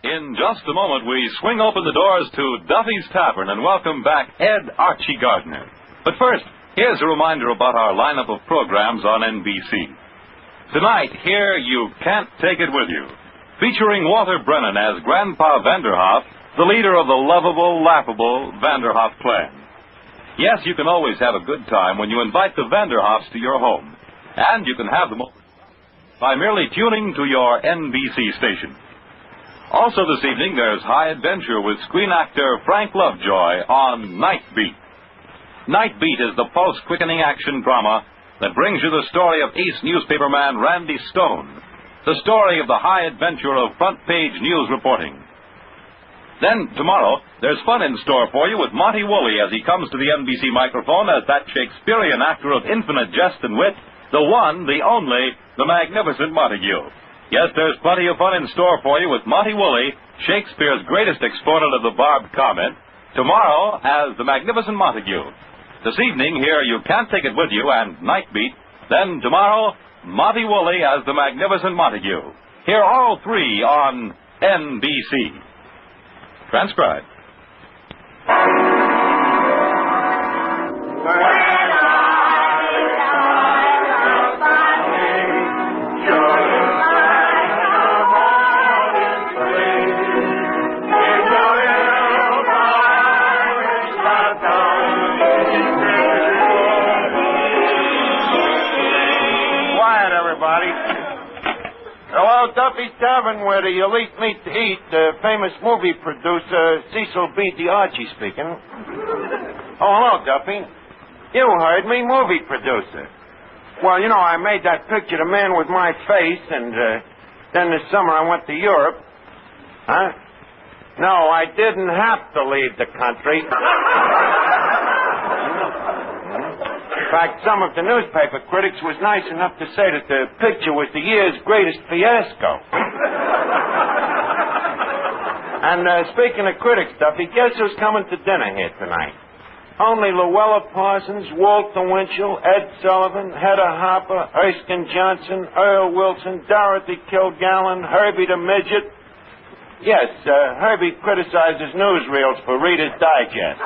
In just a moment, we swing open the doors to Duffy's Tavern and welcome back Ed Archie Gardner. But first, here's a reminder about our lineup of programs on NBC. Tonight, here You Can't Take It With You, featuring Walter Brennan as Grandpa Vanderhoff, the leader of the lovable, laughable Vanderhoff clan. Yes, you can always have a good time when you invite the Vanderhoffs to your home. And you can have them by merely tuning to your NBC station. Also this evening, there's High Adventure with screen actor Frank Lovejoy on Night Beat. Night Beat is the pulse-quickening action drama that brings you the story of ace newspaperman Randy Stone, the story of the high adventure of front-page news reporting. Then, tomorrow, there's fun in store for you with Monty Woolley as he comes to the NBC microphone as that Shakespearean actor of infinite jest and wit, the one, the only, the magnificent Montague. Yes, there's plenty of fun in store for you with Monty Woolley, Shakespeare's greatest exponent of the barbed comment, tomorrow as the magnificent Montague. This evening, here You Can't Take It With You and Night Beat. Then tomorrow, Monty Woolley as the magnificent Montague. Hear all three on NBC. Transcribed. Hello, Duffy's Tavern, where the elite meet to eat. Famous movie producer Cecil B. Archie speaking. Oh, hello, Duffy. You heard me, movie producer. Well, you know, I made that picture, The Man with My Face, and then this summer I went to Europe. Huh? No, I didn't have to leave the country. In fact, some of the newspaper critics was nice enough to say that the picture was the year's greatest fiasco. And speaking of critics, Duffy, guess who's coming to dinner here tonight? Only Luella Parsons, Walter Winchell, Ed Sullivan, Hedda Hopper, Erskine Johnson, Earl Wilson, Dorothy Kilgallen, Herbie the Midget. Yes, Herbie criticizes newsreels for Reader's Digest.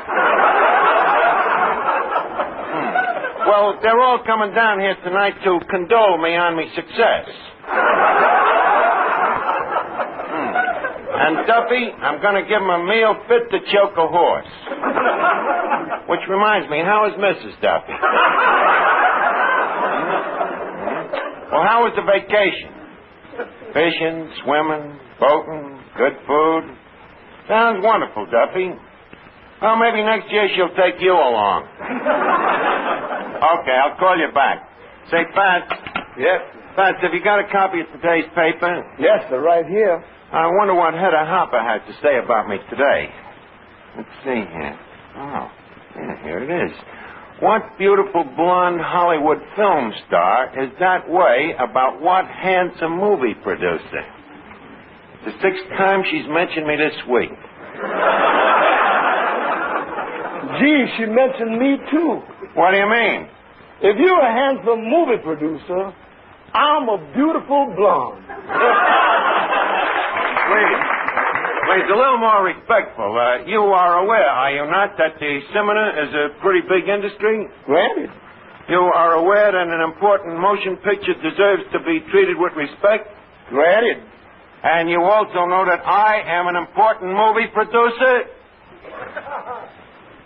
Well, they're all coming down here tonight to condole me on me success. And, Duffy, I'm going to give him a meal fit to choke a horse. Which reminds me, how is Mrs. Duffy? Well, how was the vacation? Fishing, swimming, boating, good food. Sounds wonderful, Duffy. Well, maybe next year she'll take you along. Okay, I'll call you back. Say, Fats. Yes? Fats, have you got a copy of today's paper? Yes, sir, right here. I wonder what Hedda Hopper had to say about me today. Let's see here. Oh, yeah, here it is. What beautiful blonde Hollywood film star is that way about what handsome movie producer? The sixth time she's mentioned me this week. Gee, she mentioned me, too. What do you mean? If you're a handsome movie producer, I'm a beautiful blonde. Please, a little more respectful. You are aware, are you not, that the seminar is a pretty big industry? Granted. You are aware that an important motion picture deserves to be treated with respect? Granted. And you also know that I am an important movie producer?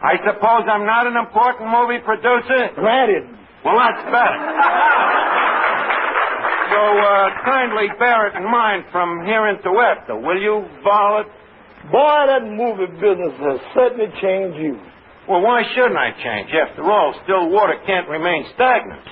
I suppose I'm not an important movie producer? Granted. Well, that's better. So, kindly bear it in mind from here into after, will you, Varlet? Boy, that movie business has certainly changed you. Well, why shouldn't I change? After all, still water can't remain stagnant.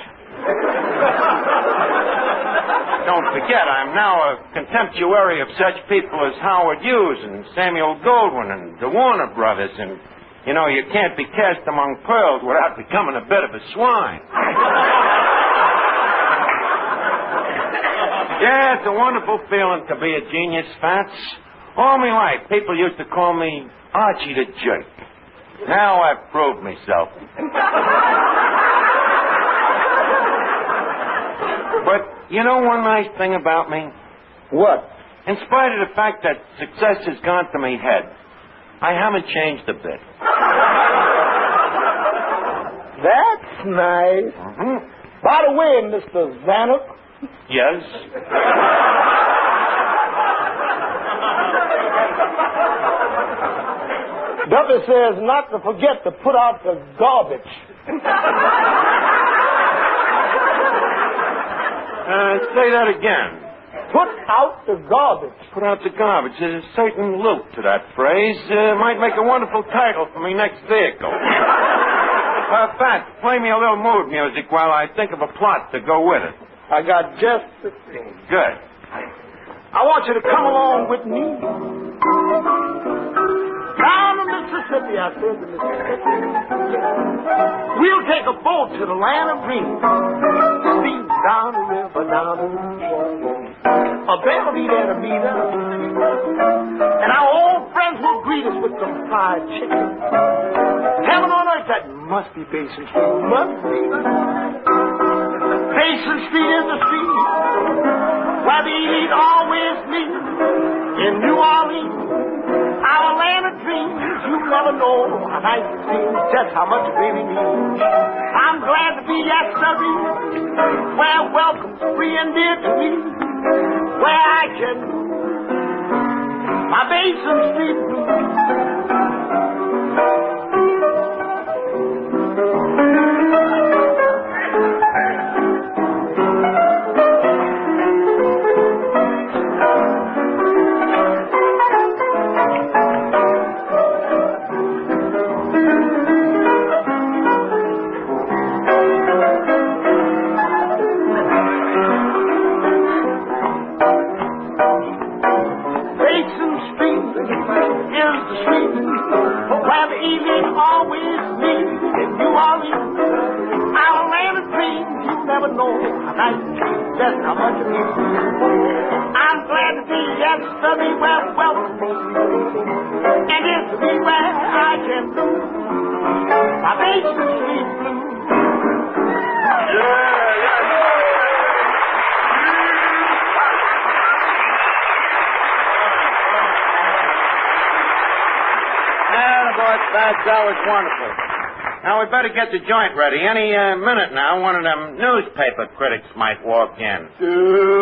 Don't forget, I'm now a contemporary of such people as Howard Hughes and Samuel Goldwyn and the Warner Brothers, and, you know, you can't be cast among pearls without becoming a bit of a swine. Yeah, it's a wonderful feeling to be a genius, Fats. All my life, people used to call me Archie the Jerk. Now I've proved myself. But you know one nice thing about me? What? In spite of the fact that success has gone to my head, I haven't changed a bit. That's nice. Mm-hmm. By the way, Mr. Zanuck. Yes? Duffy says not to forget to put out the garbage. Say that again. Put out the garbage. Put out the garbage. There's a certain lilt to that phrase. Might make a wonderful title for my next vehicle. Pat, play me a little mood music while I think of a plot to go with it. I got just the thing. Good. I want you to come along with me. Down the Mississippi, I said the Mississippi. We'll take a boat to the land of dreams. Steam down the river, down the river. A bear will be there to meet us. And our old friends will greet us with some fried chicken. Heaven on earth, that must be Basin Street. Must be. Basin Street is the street where the elite always meet. In New Orleans, our land of dreams, you never know how nice it seems, just how much it really means. I'm glad to be at Surrey, where welcome's free and dear to me, where I can my Basin Street blues. I'm glad to be yesterday where welcome me, and it's me where I can do my Basin Street blues. That was wonderful. Now, we better get the joint ready. Any minute now, one of them newspaper critics might walk in.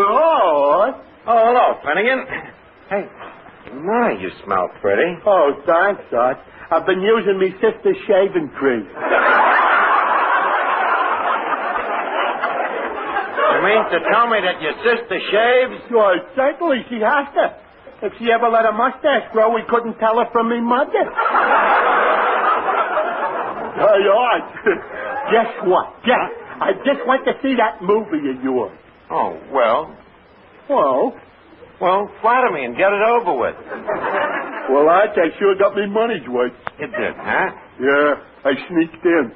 Oh, hello, Finnegan. Hey, my, you smell pretty. Oh, thanks, Arch. I've been using me sister's shaving cream. You mean to tell me that your sister shaves? Well, certainly she has to. If she ever let a mustache grow, we couldn't tell her from me mother. Hey, Arch, guess what? I just went to see that movie of yours. Oh, well. Well, flatter me and get it over with. Well, Arch, I sure got me money's worth. You did, huh? Yeah, I sneaked in.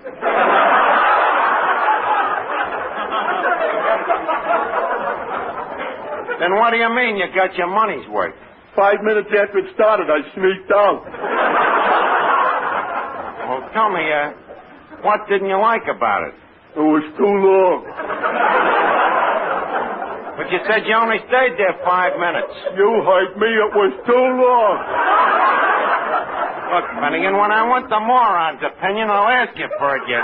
Then what do you mean you got your money's worth? 5 minutes after it started, I sneaked out. Well, tell me, what didn't you like about it? It was too long. But you said you only stayed there 5 minutes. You heard me. It was too long. Look, Finnegan, when I want the moron's opinion, I'll ask you for it, you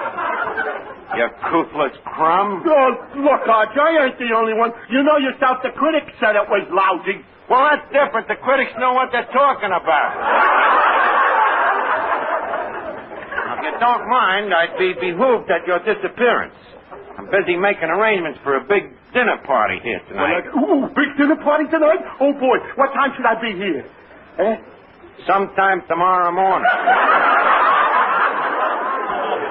toothless crumb. Oh, look, Arch, I ain't the only one. You know yourself, the critics said it was lousy. Well, that's different. The critics know what they're talking about. Now, if you don't mind, I'd be behooved at your disappearance. I'm busy making arrangements for a big dinner party here tonight. Big dinner party tonight? Oh, boy. What time should I be here? Sometime tomorrow morning.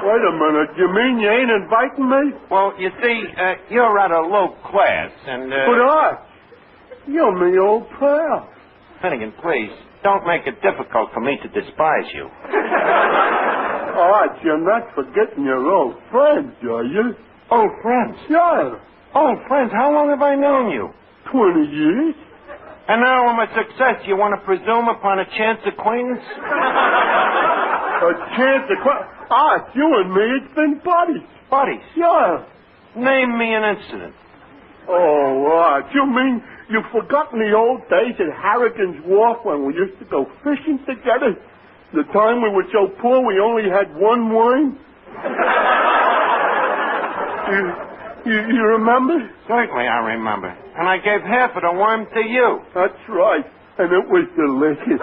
Wait a minute. You mean you ain't inviting me? Well, you see, you're rather low class, and... But, Arch, you're my old pal. Finnegan, please, don't make it difficult for me to despise you. Arch, you're not forgetting your old friends, are you? Old friends? Yeah. Old friends? How long have I known you? 20 years. And now I'm a success. You want to presume upon a chance acquaintance? A chance acquaintance? Arch, you and me, it's been buddies. Buddies? Yeah. Name me an incident. Oh, Arch, you mean You've forgotten the old days at Harrigan's Wharf when we used to go fishing together? The time we were so poor we only had one wine? You remember? Certainly I remember. And I gave half of the worm to you. That's right. And it was delicious.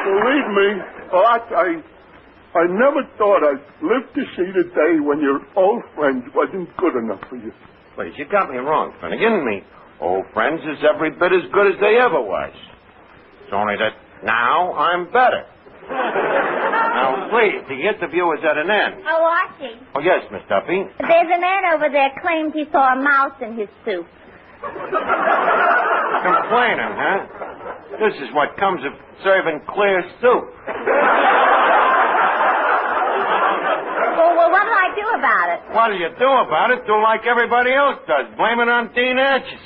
Believe me, Art, I never thought I'd live to see the day when your old friends wasn't good enough for you. Please, you got me wrong, Finnegan. Me old friends is every bit as good as they ever was. It's only that now I'm better. Now, please, the interview is at an end. Oh, Archie. Oh, yes, Miss Duffy. There's a man over there claims he saw a mouse in his soup. Complaining, huh? This is what comes of serving clear soup. Well, what'll I do about it? What do you do about it? Do like everybody else does. Blame it on Dean Atchis.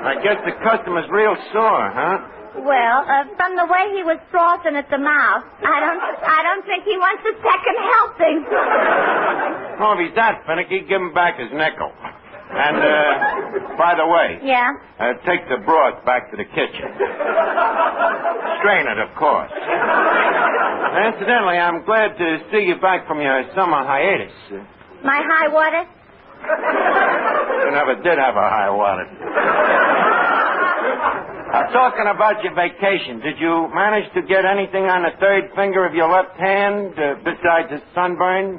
I guess the customer's real sore, huh? Well, from the way he was frothing at the mouth, I don't think he wants a second helping. Oh, if he's that finicky, give him back his nickel. And, by the way... Yeah? Take the broth back to the kitchen. Strain it, of course. Incidentally, I'm glad to see you back from your summer hiatus. My high water? You never did have a high water. Talking about your vacation, did you manage to get anything on the third finger of your left hand besides a sunburn?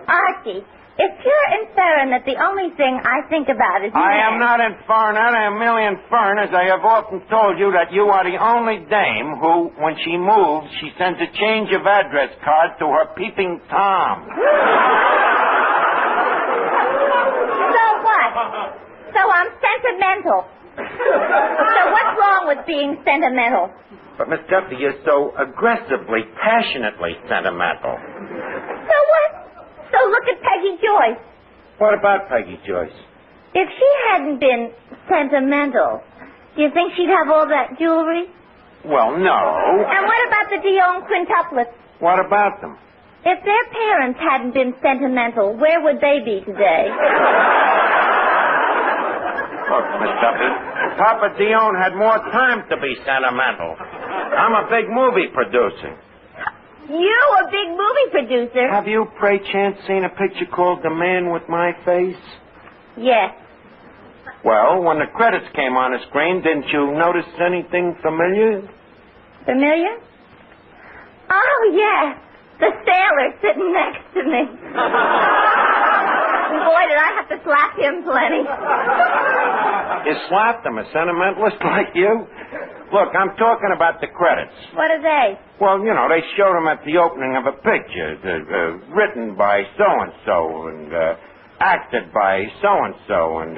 Archie, if you're inferring that the only thing I think about is... I am not inferring that. I am merely inferring, as I have often told you, that you are the only dame who, when she moves, she sends a change of address card to her peeping Tom. So what? So I'm sentimental. So what's wrong with being sentimental? But, Miss Duffy, you're so aggressively, passionately sentimental. So what? So look at Peggy Joyce. What about Peggy Joyce? If she hadn't been sentimental, do you think she'd have all that jewelry? Well, no. And what about the Dion quintuplets? What about them? If their parents hadn't been sentimental, where would they be today? Look, Miss Duffy, Papa Dion had more time to be sentimental. I'm a big movie producer. You, a big movie producer? Have you, pray chance, seen a picture called The Man with My Face? Yes. Well, when the credits came on the screen, didn't you notice anything familiar? Familiar? Oh, yes. The sailor sitting next to me. Boy, did I have to slap him plenty. You slapped him, a sentimentalist like you? Look, I'm talking about the credits. What are they? Well, you know, they showed them at the opening of a picture, written by so-and-so, and acted by so-and-so, and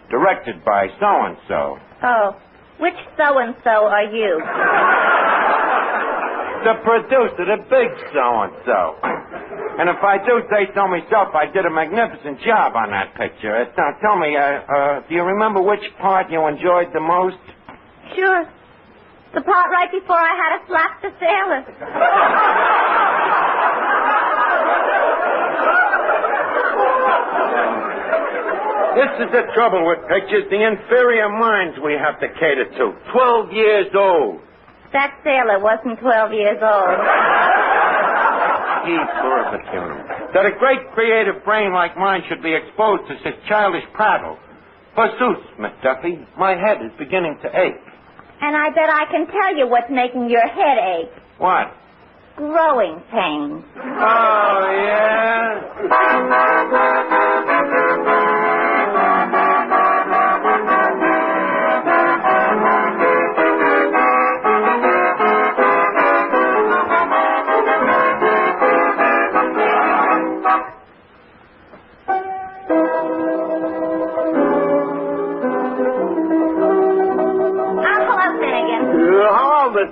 directed by so-and-so. Oh, which so-and-so are you? The producer, the big so-and-so. And if I do say so myself, I did a magnificent job on that picture. Tell me, do you remember which part you enjoyed the most? Sure. The part right before I had to slap the sailor. This is the trouble with pictures, the inferior minds we have to cater to. 12 years old. That sailor wasn't 12 years old. That a great creative brain like mine should be exposed to such childish prattle. Forsooth, Miss Duffy, my head is beginning to ache. And I bet I can tell you what's making your head ache. What? Growing pains. Oh, yeah?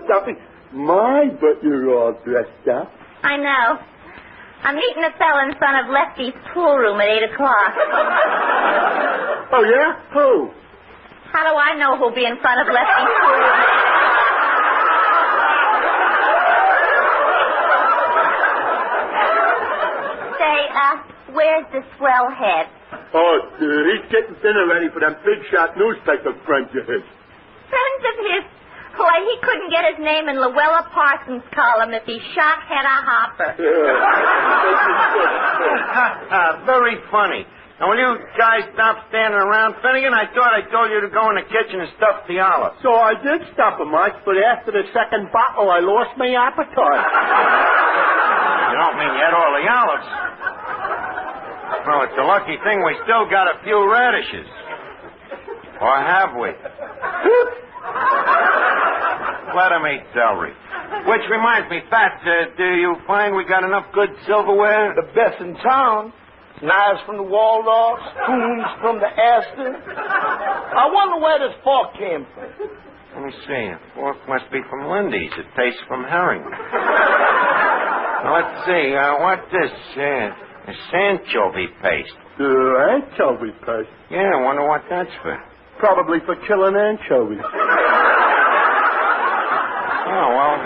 Duffy. My, but you're all dressed up. I know. I'm meeting a fella in front of Lefty's pool room at 8 o'clock. Oh, yeah? Who? How do I know who'll be in front of Lefty's pool room? swell head? Oh, he's getting dinner ready for them big shot newspaper friends of his. Friends of his? Why, he couldn't get his name in Luella Parsons' column if he shot Hedda Hopper. Very funny. Now, will you guys stop standing around? Finnegan, I thought I told you to go in the kitchen and stuff the olives. So I did stop him, March, but after the second bottle, I lost my appetite. You don't mean you had all the olives? Well, it's a lucky thing we still got a few radishes. Or have we? Let him eat celery. Which reminds me, Fats, do you find we got enough good silverware? The best in town. Knives from the Waldorf, spoons from the Astor. I wonder where this fork came from. Let me see. The fork must be from Lindy's. It tastes from herring. Now, let's see. What's this? It's anchovy paste. Anchovy paste? Yeah, I wonder what that's for. Probably for killing anchovies. Oh, well,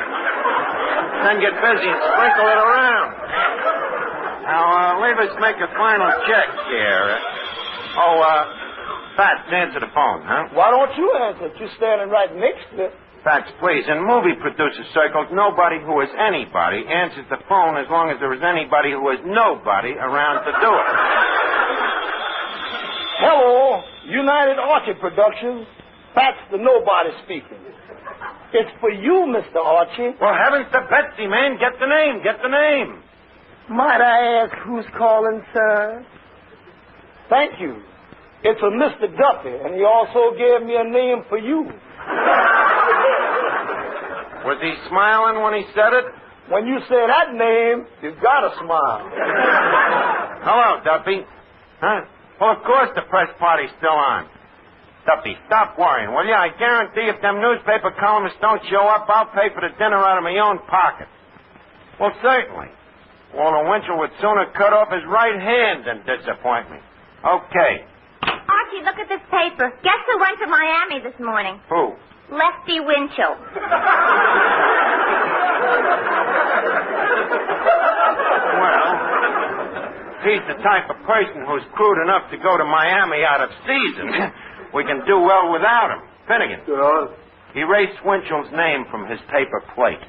then get busy and sprinkle it around. Now, leave us make a final check here. Fats, answer the phone, huh? Why don't you answer it? You're standing right next to it. Fats, please. In movie producer circles, nobody who is anybody answers the phone as long as there is anybody who is nobody around to do it. Hello, United Archie Productions. Fats the nobody speaking. It's for you, Mr. Archie. Well, heavens to Betsy, man. Get the name. Get the name. Might I ask who's calling, sir? Thank you. It's a Mr. Duffy, and he also gave me a name for you. Was he smiling when he said it? When you say that name, you've got to smile. Hello, Duffy. Huh? Well, of course the press party's still on. Duffy, stop worrying, will you? I guarantee if them newspaper columnists don't show up, I'll pay for the dinner out of my own pocket. Well, certainly. Walter Winchell would sooner cut off his right hand than disappoint me. Okay. Archie, look at this paper. Guess who went to Miami this morning? Who? Lefty Winchell. Well, he's the type of person who's crude enough to go to Miami out of season. We can do well without him. Finnegan. Erase Winchell's name from his paper plate.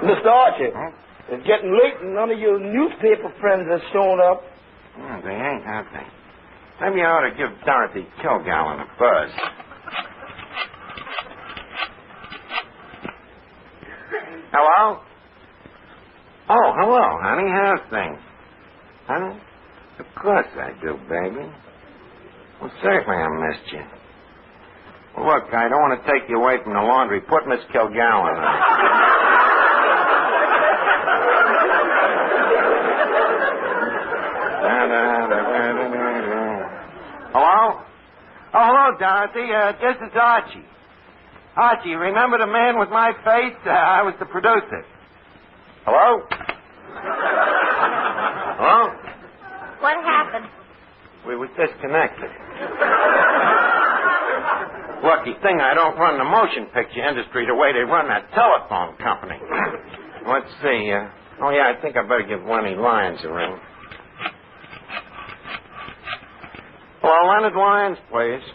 Mr. Archie, it's getting late and none of your newspaper friends have shown up. They ain't, have they? Maybe I ought to give Dorothy Kilgallen a buzz. Hello? Oh, hello, honey. How's things? Honey? Of course I do, baby. Well, certainly I missed you. Well, look, I don't want to take you away from the laundry. Put Miss Kilgallen on. Hello? Oh, hello, Dorothy. This is Archie. Archie, remember the man with my face? I was the producer. Hello? Hello? What happened? We were disconnected. Lucky thing I don't run the motion picture industry the way they run that telephone company. Let's see. I think I better give Lenny Lyons a ring. Hello, Leonard Lyons, please.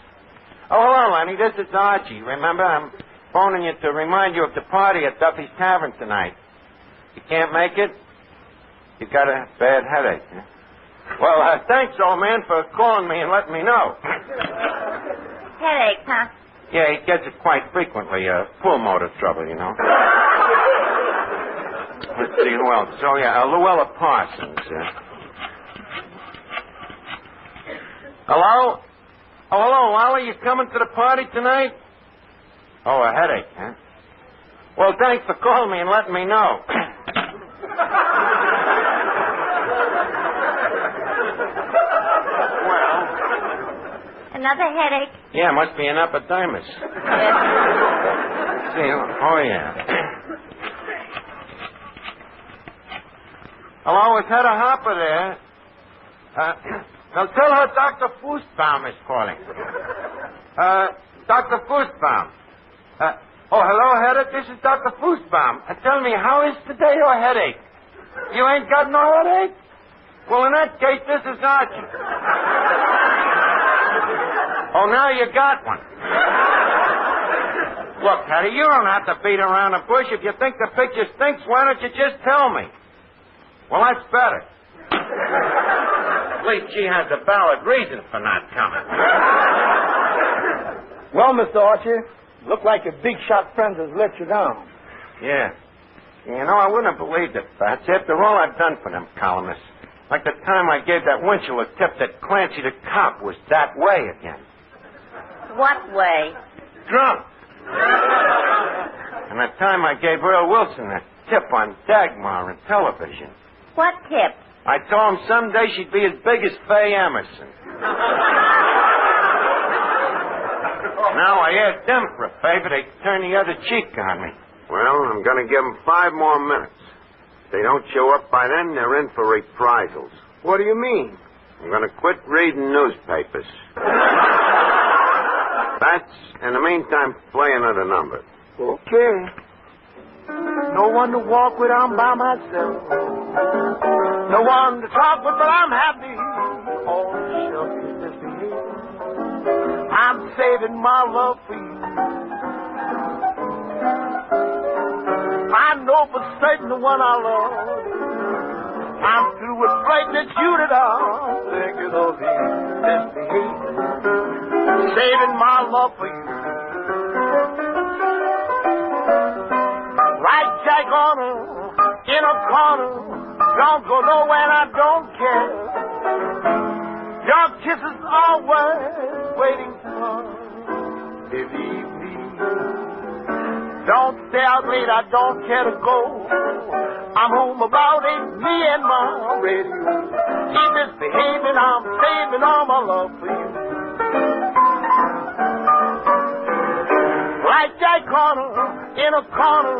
Oh, hello, Lenny. This is Archie. Remember, I'm phoning you to remind you of the party at Duffy's Tavern tonight. You can't make it? You got a bad headache, huh? Well, thanks, old man, for calling me and letting me know. Headache, huh? Yeah, he gets it quite frequently. Pulmotor trouble, you know. Let's see who else. So, Luella Parsons. Hello? Oh, hello, Wally. You coming to the party tonight? Oh, a headache, huh? Well, thanks for calling me and letting me know. Another headache? Yeah, must be an epidermis. Let's see. Oh, yeah. Hello, is Hedda Hopper there? Now tell her Dr. Fussbaum is calling. Dr. Fussbaum. Hello, Hedda. This is Dr. Fussbaum. Tell me, how is today your headache? You ain't got no headache? Well, in that case, this is Archie. Oh, now you got one. Look, Hattie, you don't have to beat around the bush. If you think the picture stinks, why don't you just tell me? Well, that's better. At least she has a valid reason for not coming. Well, Mr. Archie, look like your big shot friends has let you down. Yeah. You know, I wouldn't have believed it, Fats, after all I've done for them columnists. Like the time I gave that Winchell a tip that Clancy the cop was that way again. What way? Drunk. And the time I gave Earl Wilson a tip on Dagmar in television. What tip? I told him someday she'd be as big as Faye Emerson. Now I asked them for a favor. They turn the other cheek on me. Well, I'm going to give them 5 more minutes. If they don't show up by then, they're in for reprisals. What do you mean? I'm going to quit reading newspapers. That's, in the meantime, play another number. Okay. No one to walk with, I'm by myself. No one to talk with, but I'm happy. Oh, shucks, this behavior. I'm saving my love for you. I know for certain the one I love. I'm through with fighting at you that I'm thinking of you. This behavior. Saving my love for you. Like Jack Horner in a corner. Don't go nowhere, I don't care. Your kisses always waiting for the evening. Don't stay out late, I don't care to go. I'm home about 8, me and my radio. Keep misbehaving, I'm saving all my love for you. Like Jack Horner in a corner.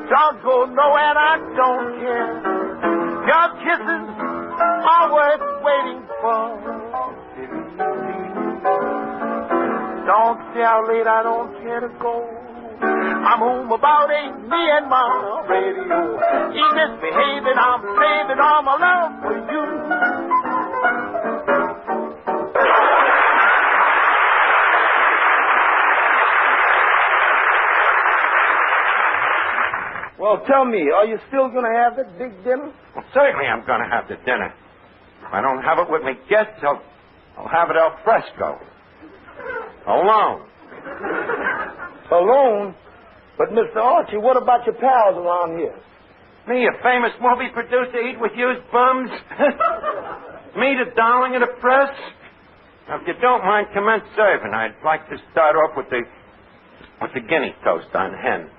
Don't go nowhere, I don't care. Your kisses always waiting for the evening. Don't stay out late, I don't care to go. I'm home about 8, me and my radio. Keep misbehaving, I'm saving all my love for you. Well, tell me, are you still going to have that big dinner? Well, certainly I'm going to have the dinner. If I don't have it with me guests, I'll have it al fresco. Alone. Alone? But, Mr. Archie, what about your pals around here? Me, a famous movie producer, eat with used bums? Me, the darling of the press? Now, if you don't mind, commence serving. I'd like to start off with the guinea toast on hen.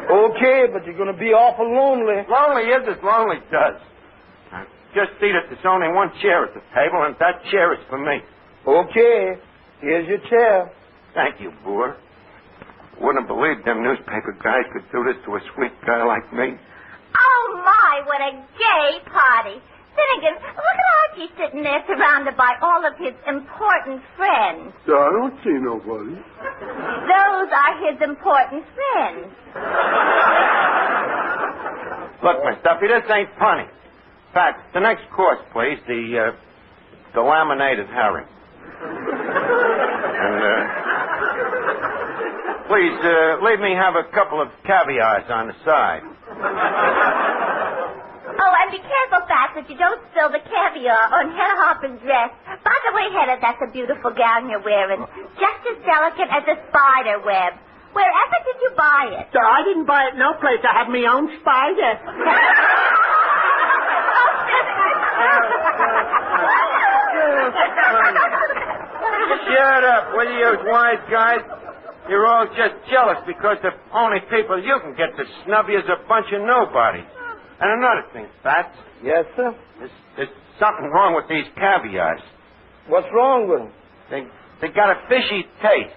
Okay, but you're going to be awful lonely. Lonely is as lonely does. Now, just see that there's only one chair at the table, and that chair is for me. Okay, here's your chair. Thank you, Boer. Wouldn't have believed them newspaper guys could do this to a sweet guy like me. Oh, my, what a gay party. Finnegan, look at Archie sitting there surrounded by all of his important friends. I don't see nobody. Those are his important friends. Look, Miss Duffy, this ain't funny. In fact, the next course, please, the laminated herring. And, please, leave me have a couple of caviars on the side. Oh, and be careful, Fats, that you don't spill the caviar on Hedda Harper's dress. By the way, Hedda, that's a beautiful gown you're wearing. Just as delicate as a spider web. Wherever did you buy it? I didn't buy it no place. I have my own spider. Shut up, will you, wise guys? You're all just jealous because the only people you can get to snub you is a bunch of nobodies. And another thing, Fats. Yes, sir? There's something wrong with these caviars. What's wrong with them? They got a fishy taste.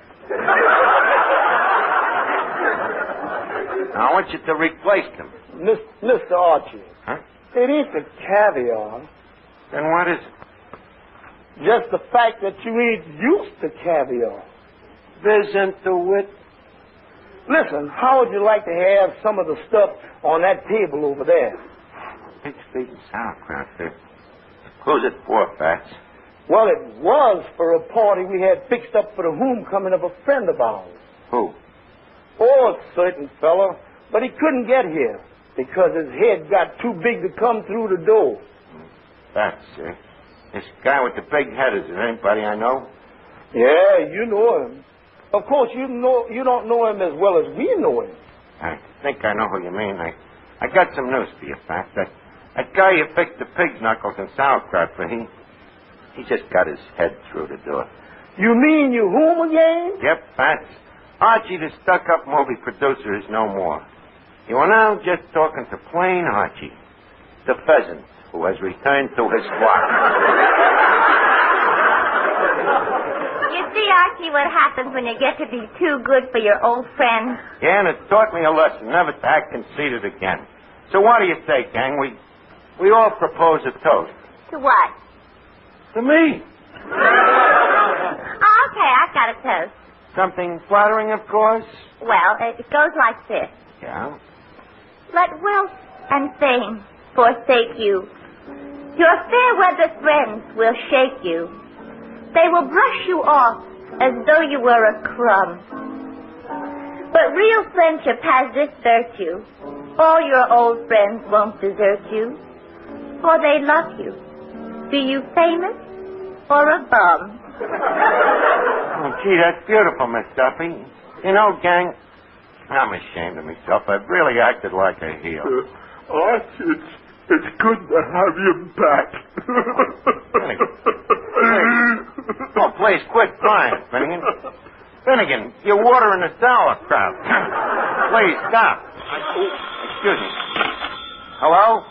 Now, I want you to replace them. Mr. Archie. Huh? It isn't caviar. Then what is it? Just the fact that you ain't used to caviar. Isn't the wit? Listen, how would you like to have some of the stuff on that table over there? Big steak and sauerkraut, sir. Who's it for, Fats? Well, it was for a party we had fixed up for the homecoming of a friend of ours. Who? Oh, a certain fellow, but he couldn't get here because his head got too big to come through the door. Fats, sir. This guy with the big head, is there anybody I know? Yeah, you know him. Of course, you don't know him as well as we know him. I think I know who you mean. I got some news for you, Fats. That guy you picked the pig knuckles and sauerkraut for, he just got his head through the door. You mean you whom again? Yep, Fats. Archie, the stuck-up movie producer, is no more. You are now just talking to plain Archie, the pheasant who has returned to his flock. You see, Archie, what happens when you get to be too good for your old friend? Yeah, and it taught me a lesson, never to act conceited again. So what do you say, gang? We all propose a toast. To what? To me. Oh, okay, I've got a toast. Something flattering, of course. Well, it goes like this. Yeah? Let wealth and fame forsake you. Your fair-weather friends will shake you. They will brush you off as though you were a crumb. But real friendship has this virtue. All your old friends won't desert you, for they love you. Be you famous or a bum? Oh, gee, that's beautiful, Miss Duffy. You know, gang, I'm ashamed of myself. I've really acted like a heel. Archie, it's good to have you back. Oh, please, quit crying, Finnegan. Finnegan, you're watering the sauerkraut. Please, stop. Excuse me. Hello?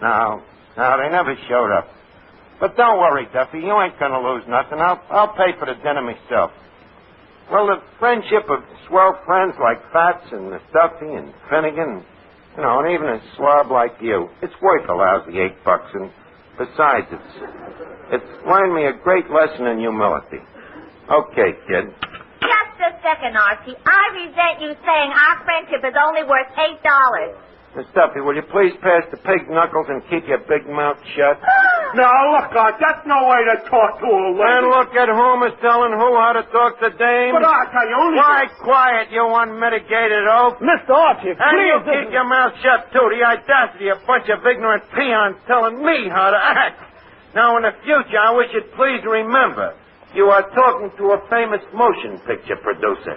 No, they never showed up. But don't worry, Duffy. You ain't going to lose nothing. I'll pay for the dinner myself. Well, the friendship of swell friends like Fats and Duffy and Finnegan, you know, and even a slob like you, it's worth a lousy $8. And besides, it's learned me a great lesson in humility. Okay, kid. Just a second, Archie. I resent you saying our friendship is only worth $8. Miss Duffy, will you please pass the pig knuckles and keep your big mouth shut? Now, look, that's no way to talk to a lady. And look at whom is telling who how to talk to dames. But I tell you, only... Why quiet, you unmitigated oaf? Mr. Archie, And please... you keep your mouth shut, too. The audacity of a bunch of ignorant peons telling me how to act. Now, in the future, I wish you'd please remember, you are talking to a famous motion picture producer.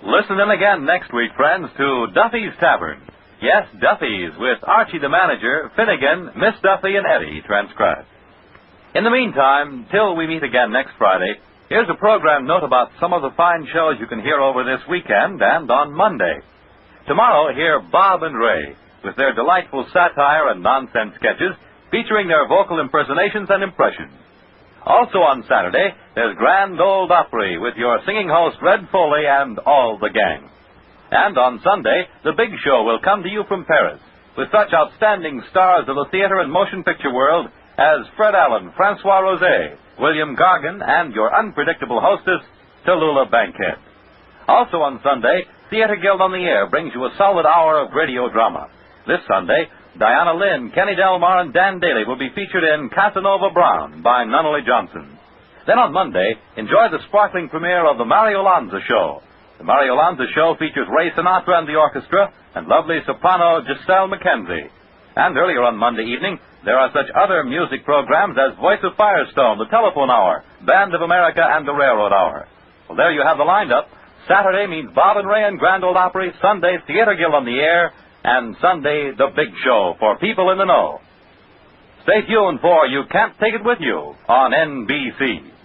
Listen in again next week, friends, to Duffy's Tavern. Yes, Duffy's, with Archie the Manager, Finnegan, Miss Duffy, and Eddie transcribed. In the meantime, till we meet again next Friday, here's a program note about some of the fine shows you can hear over this weekend and on Monday. Tomorrow, hear Bob and Ray, with their delightful satire and nonsense sketches, featuring their vocal impersonations and impressions. Also on Saturday, there's Grand Ole Opry with your singing host Red Foley and all the gang. And on Sunday, the big show will come to you from Paris, with such outstanding stars of the theater and motion picture world as Fred Allen, Francois Rosé, William Gargan, and your unpredictable hostess, Tallulah Bankhead. Also on Sunday, Theater Guild on the Air brings you a solid hour of radio drama. This Sunday, Diana Lynn, Kenny Delmar, and Dan Daly will be featured in Casanova Brown by Nunnally Johnson. Then on Monday, enjoy the sparkling premiere of the Mario Lanza Show. The Mario Lanza Show features Ray Sinatra and the orchestra and lovely soprano Giselle McKenzie. And earlier on Monday evening, there are such other music programs as Voice of Firestone, The Telephone Hour, Band of America, and The Railroad Hour. Well, there you have the lineup. Saturday means Bob and Ray and Grand Ole Opry, Sunday, Theater Guild on the Air, and Sunday, the big show for people in the know. Stay tuned for You Can't Take It With You on NBC.